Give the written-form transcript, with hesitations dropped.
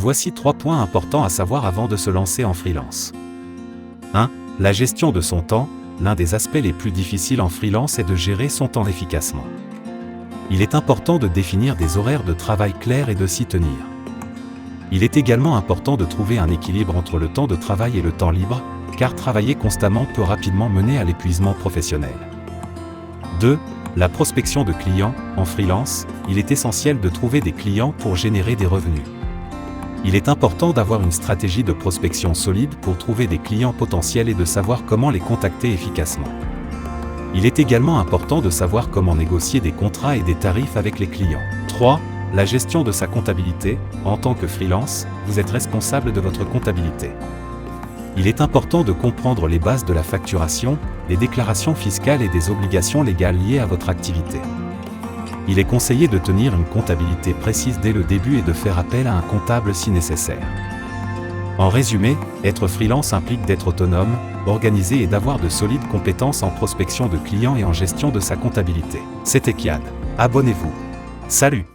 Voici 3 points importants à savoir avant de se lancer en freelance. 1. La gestion de son temps. L'un des aspects les plus difficiles en freelance est de gérer son temps efficacement. Il est important de définir des horaires de travail clairs et de s'y tenir. Il est également important de trouver un équilibre entre le temps de travail et le temps libre, car travailler constamment peut rapidement mener à l'épuisement professionnel. 2. La prospection de clients. En freelance, il est essentiel de trouver des clients pour générer des revenus. Il est important d'avoir une stratégie de prospection solide pour trouver des clients potentiels et de savoir comment les contacter efficacement. Il est également important de savoir comment négocier des contrats et des tarifs avec les clients. 3. La gestion de sa comptabilité. En tant que freelance, vous êtes responsable de votre comptabilité. Il est important de comprendre les bases de la facturation, les déclarations fiscales et des obligations légales liées à votre activité. Il est conseillé de tenir une comptabilité précise dès le début et de faire appel à un comptable si nécessaire. En résumé, être freelance implique d'être autonome, organisé et d'avoir de solides compétences en prospection de clients et en gestion de sa comptabilité. C'était Kian. Abonnez-vous. Salut!